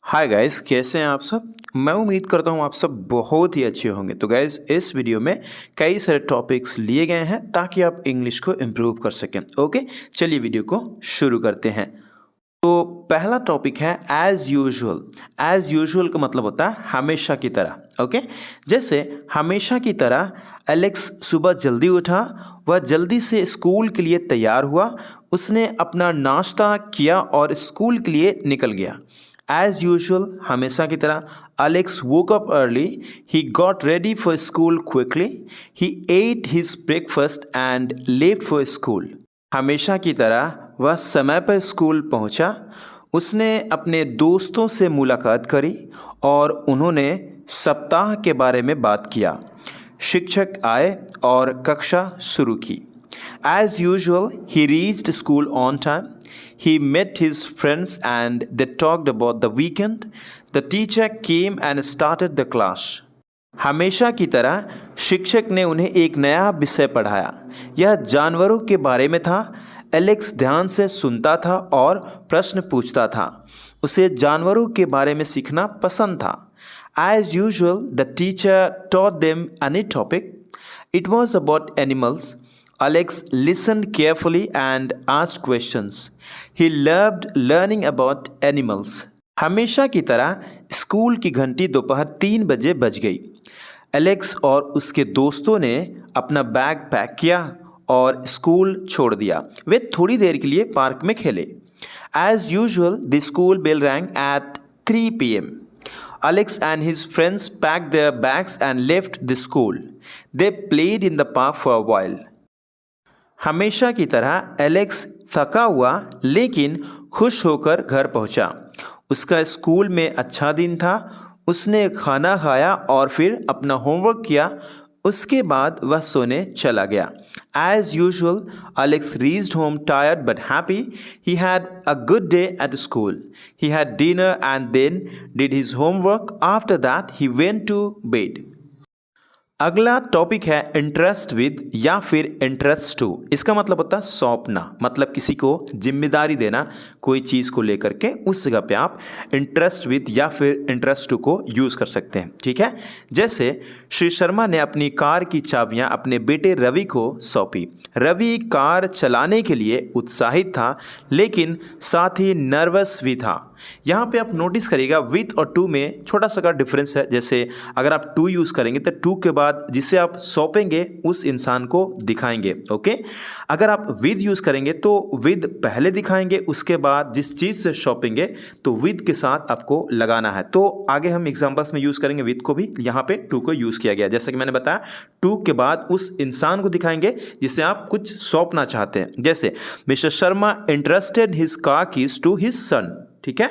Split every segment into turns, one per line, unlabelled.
Hi guys, कैसे हैं आप सब। मैं उम्मीद करता हूं आप सब बहुत ही अच्छे होंगे। तो गाइस, इस वीडियो में कई सारे टॉपिक्स लिए गए हैं ताकि आप इंग्लिश को इम्प्रूव कर सकें। ओके, चलिए वीडियो को शुरू करते हैं। तो पहला टॉपिक है एज यूजुअल। एज यूजुअल का मतलब होता है हमेशा की तरह। ओके, जैसे हमेशा की तरह एलेक्स सुबह जल्दी उठा, वह जल्दी से स्कूल के लिए तैयार हुआ, उसने अपना नाश्ता किया और स्कूल के लिए निकल गया। एज यूजुअल, हमेशा की तरह, Alex woke up early. He got ready for school quickly. He ate his breakfast and left for school. हमेशा की तरह वह समय पर स्कूल पहुंचा, उसने अपने दोस्तों से मुलाकात करी और उन्होंने सप्ताह के बारे में बात किया। शिक्षक आए और कक्षा शुरू की। As usual, he reached school on time. He met his friends and they talked about the weekend. The teacher came and started the class. हमेशा की तरह शिक्षक ने उन्हें एक नया विषय पढ़ाया। यह जानवरों के बारे में था। एलेक्स ध्यान से सुनता था और प्रश्न पूछता था। उसे जानवरों के बारे में सीखना पसंद था। As usual, the teacher taught them a new topic. It was about animals. Alex listened carefully and asked questions. He loved learning about animals. हमेशा की तरह स्कूल की घंटी दोपहर 3 बजे बज गई। एलेक्स और उसके दोस्तों ने अपना बैग पैक किया और स्कूल छोड़ दिया। वे थोड़ी देर के लिए पार्क में खेले। As usual, the school bell rang at 3 p.m. Alex and his friends packed their bags and left the school. They played in the park for a while. हमेशा की तरह एलेक्स थका हुआ लेकिन खुश होकर घर पहुंचा। उसका स्कूल में अच्छा दिन था। उसने खाना खाया और फिर अपना होमवर्क किया। उसके बाद वह सोने चला गया। As usual, Alex reached home tired but happy. He had a good day at school. He had dinner and then did his homework. After that, he went to bed. अगला टॉपिक है interest with या फिर interest to. इसका मतलब होता है सौंपना, मतलब किसी को जिम्मेदारी देना कोई चीज़ को लेकर के। उस जगह पे आप इंटरेस्ट विद या फिर इंटरेस्ट टू को यूज़ कर सकते हैं। ठीक है, जैसे श्री शर्मा ने अपनी कार की चाबियां अपने बेटे रवि को सौंपी। रवि कार चलाने के लिए उत्साहित था लेकिन साथ ही नर्वस भी था। यहाँ पे आप नोटिस करिएगा विथ और टू में छोटा सा का डिफरेंस है। जैसे अगर आप टू यूज़ करेंगे तो टू के बाद जिसे आप सौंपेंगे उस इंसान को दिखाएंगे। ओके, अगर आप विद यूज़ करेंगे तो विद पहले दिखाएंगे, उसके बाद जिस चीज़ से सौंपेंगे तो विद के साथ आपको लगाना है। तो आगे हम एग्जाम्पल्स में यूज़ करेंगे विद को भी। यहाँ पे टू को यूज़ किया गया। जैसा कि मैंने बताया, टू के बाद उस इंसान को दिखाएंगे जिसे आप कुछ सौंपना चाहते हैं। जैसे mister Sharma interested his car keys to his son. ठीक है,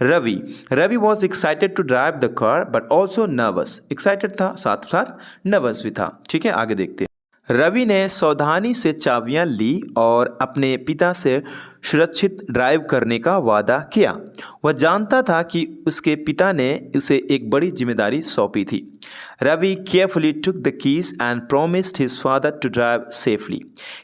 Ravi was excited to drive the car but also nervous. Excited था, साथ साथ नर्वस भी था। ठीक है, आगे देखते हैं। रवि ने सावधानी से चाबियां ली और अपने पिता से सुरक्षित ड्राइव करने का वादा किया। वह जानता था कि उसके पिता ने उसे एक बड़ी जिम्मेदारी सौंपी थी। Ravi carefully took the keys and promised his father to drive safely.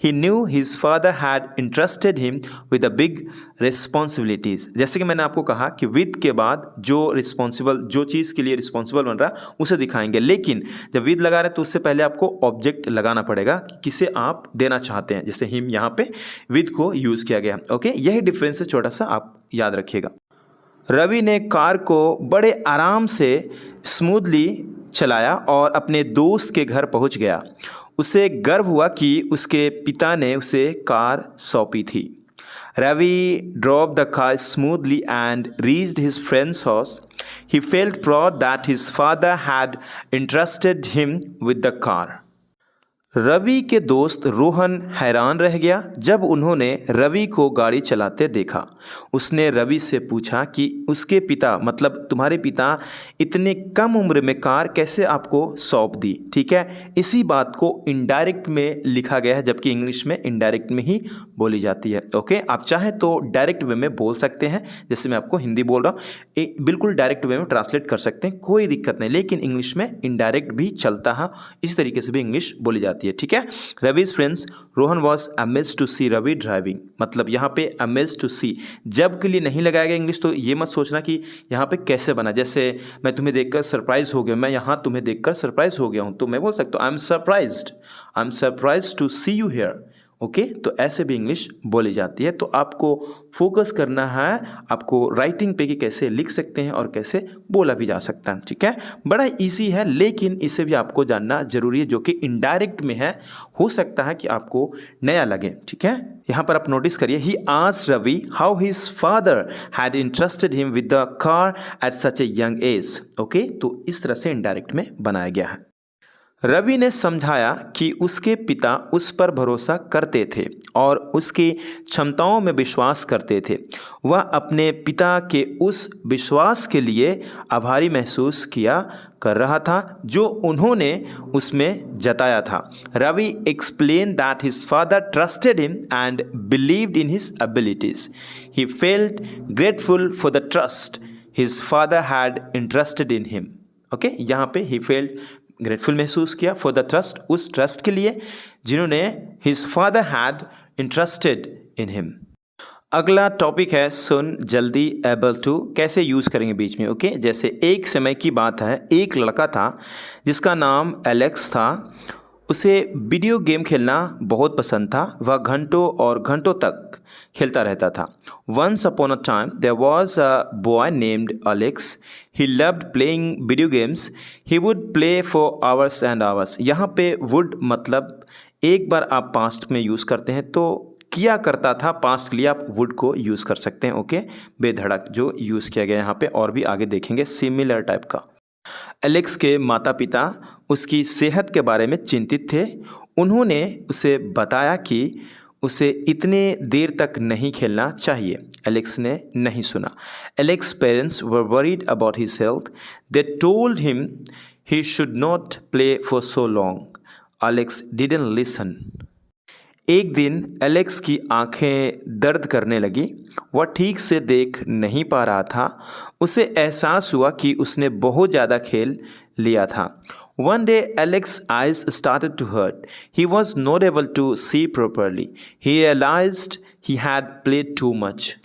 He knew his father had entrusted him with the big responsibilities. जैसे कि मैंने आपको कहा कि विद के बाद जो चीज़ के लिए रिस्पॉन्सिबल बन रहा उसे दिखाएंगे, लेकिन जब विद लगा रहे तो उससे पहले आपको ऑब्जेक्ट लगाना पड़ेगा कि किसे आप देना चाहते हैं। जैसे हिम, यहाँ पे विद को यूज़ किया गया। ओके, यही डिफरेंस है, छोटा सा आप याद रखिएगा। रवि ने कार को बड़े आराम से स्मूथली चलाया और अपने दोस्त के घर पहुंच गया। उसे गर्व हुआ कि उसके पिता ने उसे कार सौंपी थी। Ravi drove the car smoothly and reached his friend's house. He felt proud that his father had entrusted him with the car. Ravi के दोस्त रोहन हैरान रह गया जब उन्होंने रवि को गाड़ी चलाते देखा। उसने रवि से पूछा कि उसके पिता, मतलब तुम्हारे पिता, इतने कम उम्र में कार कैसे आपको सौंप दी। ठीक है, इसी बात को इनडायरेक्ट में लिखा गया है, जबकि इंग्लिश में इनडायरेक्ट में ही बोली जाती है। ओके, आप चाहें तो डायरेक्ट वे में बोल सकते हैं, जैसे मैं आपको हिंदी बोल रहा हूँ, बिल्कुल डायरेक्ट वे में ट्रांसलेट कर सकते हैं, कोई दिक्कत नहीं। लेकिन इंग्लिश में इनडायरेक्ट भी चलता है, इस तरीके से भी इंग्लिश बोली जाती है। जाती है, ठीक है। Ravi's friends Rohan was amazed to see Ravi driving, मतलब यहाँ पे अमेज्ड टू सी जब के लिए नहीं लगाया गया इंग्लिश, तो ये मत सोचना कि यहाँ पे कैसे बना। जैसे मैं तुम्हें देखकर सरप्राइज हो गया, मैं यहाँ तुम्हें देखकर सरप्राइज हो गया हूँ, तो मैं बोल सकता हूँ I am surprised to see you here. Okay, तो ऐसे भी इंग्लिश बोली जाती है। तो आपको फोकस करना है आपको राइटिंग पे कि कैसे लिख सकते हैं और कैसे बोला भी जा सकता है, ठीक है। बड़ा इजी है, लेकिन इसे भी आपको जानना जरूरी है, जो कि इनडायरेक्ट में है, हो सकता है कि आपको नया लगे, ठीक है। यहाँ पर आप नोटिस करिए, he asked Ravi how his father had interested him with the car at such a young age. Okay, तो इस तरह से इनडायरेक्ट में बनाया गया है। रवि ने समझाया कि उसके पिता उस पर भरोसा करते थे और उसकी क्षमताओं में विश्वास करते थे। वह अपने पिता के उस विश्वास के लिए आभारी महसूस किया कर रहा था जो उन्होंने उसमें जताया था। Ravi explained that his father trusted him and believed in his abilities. He felt grateful for the trust his father had interested in him. Okay, यहाँ पे ही फेल्ट ग्रेटफुल महसूस किया फॉर द ट्रस्ट, उस ट्रस्ट के लिए जिन्होंने his father had interested in him. अगला topic है सुन जल्दी एबल टू, कैसे यूज़ करेंगे बीच में। ओके, जैसे एक समय की बात है, एक लड़का था जिसका नाम एलेक्स था। उसे वीडियो गेम खेलना बहुत पसंद था। वह घंटों और घंटों तक खेलता रहता था। Once upon a time there was a boy named Alex. He loved playing video games. He would play for hours and hours. यहाँ पे वुड मतलब एक बार आप पास्ट में यूज़ करते हैं तो किया करता था, पास्ट के लिए आप वुड को यूज़ कर सकते हैं। ओके, बेधड़क जो यूज़ किया गया यहाँ पे, और भी आगे देखेंगे सिमिलर टाइप का। एलेक्स के माता पिता उसकी सेहत के बारे में चिंतित थे। उन्होंने उसे बताया कि उसे इतने देर तक नहीं खेलना चाहिए। एलेक्स ने नहीं सुना। Alex parents were worried about his health. They told him he should not play for so long. Alex didn't listen. एक दिन एलेक्स की आंखें दर्द करने लगी। वह ठीक से देख नहीं पा रहा था। उसे एहसास हुआ कि उसने बहुत ज़्यादा खेल लिया था। One day, Alex's eyes started to hurt. He was not able to see properly. He realized he had played too much.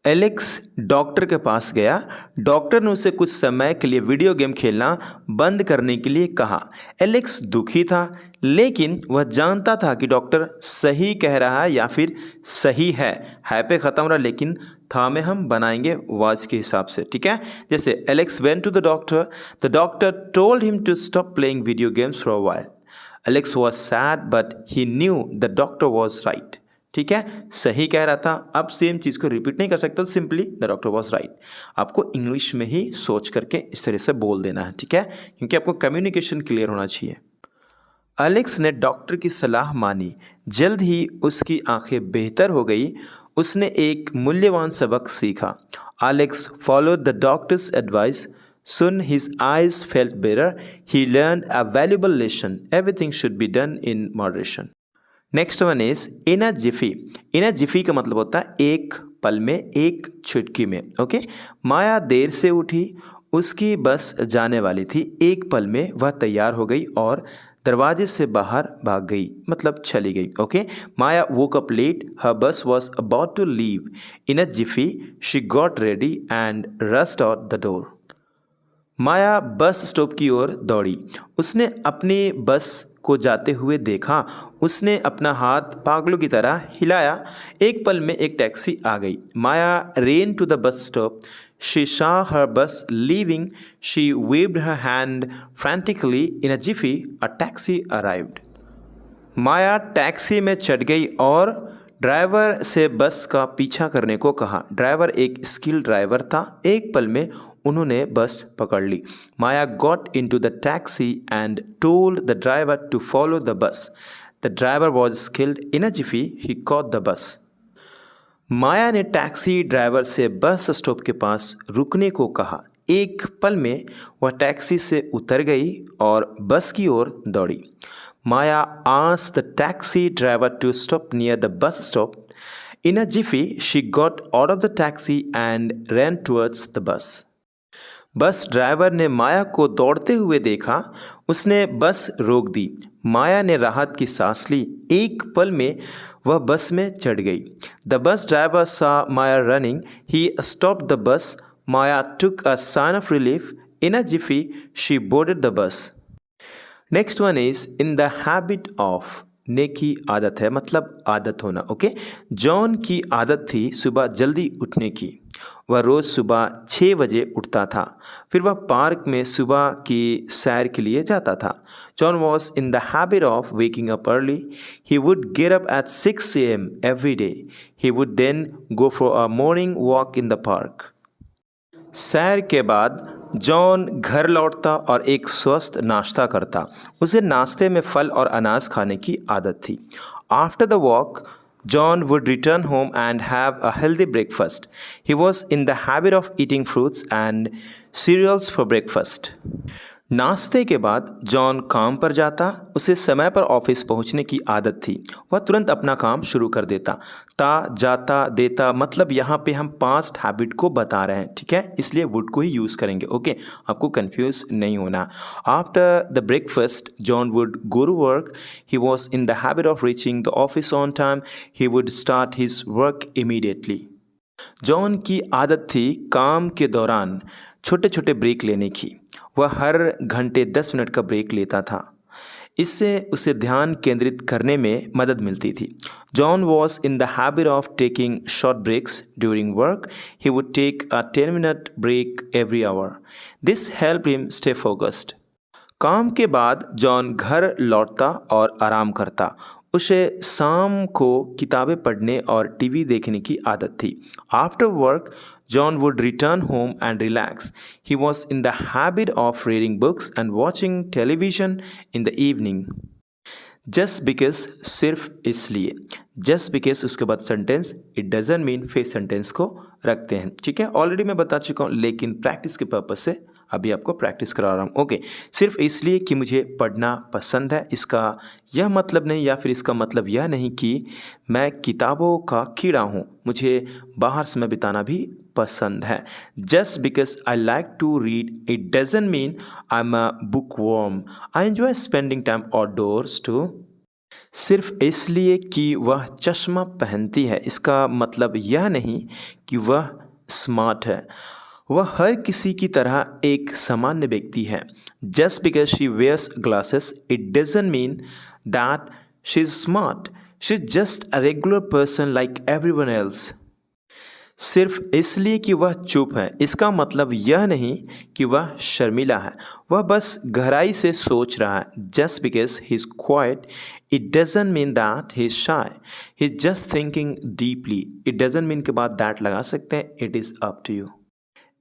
Alex doctor के पास गया। डॉक्टर ने उसे कुछ समय के लिए वीडियो गेम खेलना बंद करने के लिए कहा। एलेक्स दुखी था, लेकिन वह जानता था कि डॉक्टर सही कह रहा है या फिर सही है पे ख़त्म रहा, लेकिन था में हम बनाएंगे वाज के हिसाब से, ठीक है। जैसे Alex went to the doctor told him to stop playing video games for a while. Alex was sad but he knew the doctor was right. ठीक है, सही कह रहा था। अब सेम चीज़ को रिपीट नहीं कर सकते, तो simply the doctor was right. आपको इंग्लिश में ही सोच करके इस तरह से बोल देना है, ठीक है, क्योंकि आपको कम्युनिकेशन क्लियर होना चाहिए। एलेक्स ने डॉक्टर की सलाह मानी। जल्द ही उसकी आंखें बेहतर हो गई। उसने एक मूल्यवान सबक सीखा। Alex followed the doctors advice. Soon his eyes felt better. He learned a valuable lesson. Everything should be done in moderation. Next one is in a jiffy. In a jiffy का मतलब होता है एक पल में, एक चुटकी में। ओके, माया देर से उठी। उसकी बस जाने वाली थी। एक पल में वह तैयार हो गई और दरवाजे से बाहर भाग गई, मतलब चली गई। Okay, Maya woke up late. Her bus was about to leave. In a jiffy, she got ready and rushed out the door. Maya bus stop की ओर दौड़ी। उसने अपनी बस को जाते हुए देखा। उसने अपना हाथ पागलों की तरह हिलाया। एक पल में एक टैक्सी आ गई। माया ran to the bus stop. She saw her bus leaving. She waved her hand frantically. In a jiffy, a taxi arrived. Maya taxi में चढ़ गई और ड्राइवर से बस का पीछा करने को कहा। ड्राइवर एक स्किल ड्राइवर था। एक पल में उन्होंने बस पकड़ ली। Maya got into the taxi and told the driver to follow the bus. The driver was skilled. In a jiffy he caught the bus. Maya ने टैक्सी ड्राइवर से बस स्टॉप के पास रुकने को कहा। एक पल में वह टैक्सी से उतर गई और बस की ओर दौड़ी। Maya asked the taxi driver to stop near the bus stop. In a jiffy, she got out of the taxi and ran towards the bus. Bus driver ने माया को दौड़ते हुए देखा। उसने बस रोक दी। माया ने राहत की सांस ली। एक पल में वह बस में चढ़ गई। The bus driver saw Maya running. He stopped the bus. Maya took a sign of relief. In a jiffy she boarded the bus. Next one is in the habit of. नेकी आदत है, मतलब आदत होना। ओके, जॉन की आदत थी सुबह जल्दी उठने की। वह रोज़ सुबह 6 बजे उठता था। फिर वह पार्क में सुबह की सैर के लिए जाता था। John was in the habit of waking up early. He would get up at 6 AM every day. He would then go for a morning walk in the park. सैर के बाद जॉन घर लौटता और एक स्वस्थ नाश्ता करता। उसे नाश्ते में फल और अनाज खाने की आदत थी। After the walk John would return home and have a healthy breakfast. He was in the habit of eating fruits and cereals for breakfast. नाश्ते के बाद जॉन काम पर जाता। उसे समय पर ऑफिस पहुंचने की आदत थी। वह तुरंत अपना काम शुरू कर देता। जाता देता, मतलब यहाँ पे हम पास्ट हैबिट को बता रहे हैं, ठीक है, इसलिए वुड को ही यूज़ करेंगे। ओके, आपको कंफ्यूज नहीं होना। After the breakfast John would go to work. He was in the habit of reaching the office on time. He would start his work immediately. John की आदत थी काम के दौरान छोटे छोटे ब्रेक लेने की। वह हर घंटे 10 मिनट का ब्रेक लेता था। इससे उसे ध्यान केंद्रित करने में मदद मिलती थी। John was in the habit of taking short breaks during work. He would take a 10-minute break every hour. This help him stay focused. काम के बाद जॉन घर लौटता और आराम करता। उसे शाम को किताबें पढ़ने और टीवी देखने की आदत थी। After work John would return home and relax. He was in the habit of reading books and watching television in the evening. Just because, सिर्फ इसलिए। जस्ट बिकॉज उसके बाद sentence, it doesn't mean face sentence को रखते हैं, ठीक है। Already मैं बता चुका हूँ, लेकिन प्रैक्टिस के पर्पज से अभी आपको प्रैक्टिस करा रहा हूँ। ओके, सिर्फ इसलिए कि मुझे पढ़ना पसंद है, इसका यह मतलब नहीं, या फिर इसका मतलब यह नहीं कि मैं किताबों का कीड़ा हूँ। मुझे बाहर समय बिताना भी पसंद है। Just because I like to read it doesn't mean I am a bookworm. I enjoy spending time outdoors too. सिर्फ इसलिए कि वह चश्मा पहनती है, इसका मतलब यह नहीं कि वह स्मार्ट है। वह हर किसी की तरह एक सामान्य व्यक्ति है। Just because she wears glasses it doesn't mean that she is smart. She is just a regular person like everyone else. सिर्फ इसलिए कि वह चुप है, इसका मतलब यह नहीं कि वह शर्मिला है। वह बस गहराई से सोच रहा है। Just because he is quiet it doesn't mean that he is shy. He is just thinking deeply. It doesn't mean के बाद दैट लगा सकते हैं। It is up to you.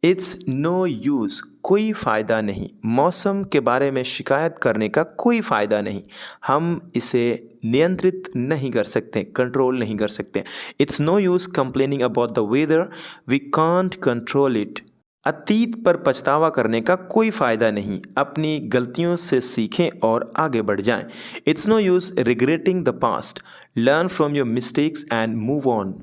It's no use, कोई फ़ायदा नहीं। मौसम के बारे में शिकायत करने का कोई फ़ायदा नहीं। हम इसे नियंत्रित नहीं कर सकते, कंट्रोल नहीं कर सकते। It's no use complaining about the weather, we can't control it. अतीत पर पछतावा करने का कोई फ़ायदा नहीं। अपनी गलतियों से सीखें और आगे बढ़ जाएं। It's no use regretting the past, learn from your mistakes and move on.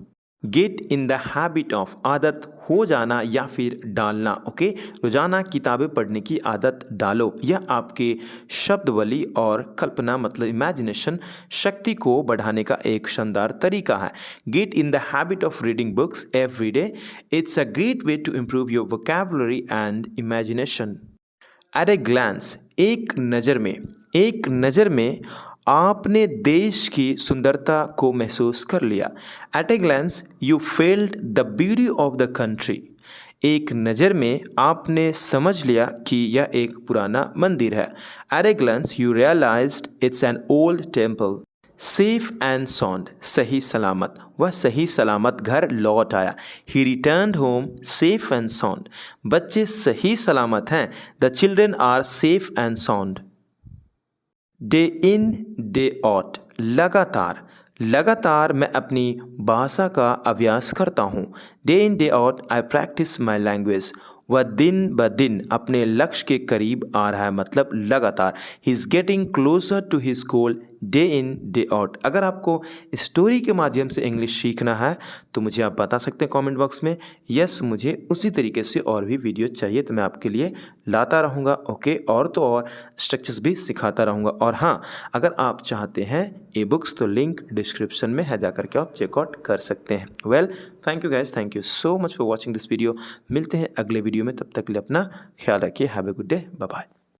Get in the habit of, आदत हो जाना या फिर डालना। ओके, रोजाना किताबें पढ़ने की आदत डालो। यह आपके शब्दावली और कल्पना, मतलब इमेजिनेशन शक्ति को बढ़ाने का एक शानदार तरीका है। Get in the habit of reading books every day. It's a great way to improve your vocabulary and imagination. At a glance, एक नज़र में आपने देश की सुंदरता को महसूस कर लिया। At a glance you felt the beauty of the country. एक नज़र में आपने समझ लिया कि यह एक पुराना मंदिर है। At a glance you realised it's an old temple. Safe and sound, सही सलामत। वह सही सलामत घर लौट आया। He returned home safe and sound. बच्चे सही सलामत हैं। The children are safe and sound. Day in day out, लगातार मैं अपनी भाषा का अभ्यास करता हूँ। Day in day out I practise my language. वह दिन ब दिन अपने लक्ष्य के करीब आ रहा है, मतलब लगातार। He is getting closer to his goal day in day out. अगर आपको स्टोरी के माध्यम से इंग्लिश सीखना है तो मुझे आप बता सकते हैं कमेंट बॉक्स में। यस, मुझे उसी तरीके से और भी वीडियो चाहिए तो मैं आपके लिए लाता रहूँगा। ओके, और तो और स्ट्रक्चर्स भी सिखाता रहूँगा। और हाँ, अगर आप चाहते हैं ई बुक्स तो लिंक डिस्क्रिप्शन में है, जाकर के आप चेकआउट कर सकते हैं। Well, thank you guys, thank you so much for watching this video. मिलते हैं अगले वीडियो में, तब तक के लिए अपना ख्याल रखिए। Have a good day, bye bye.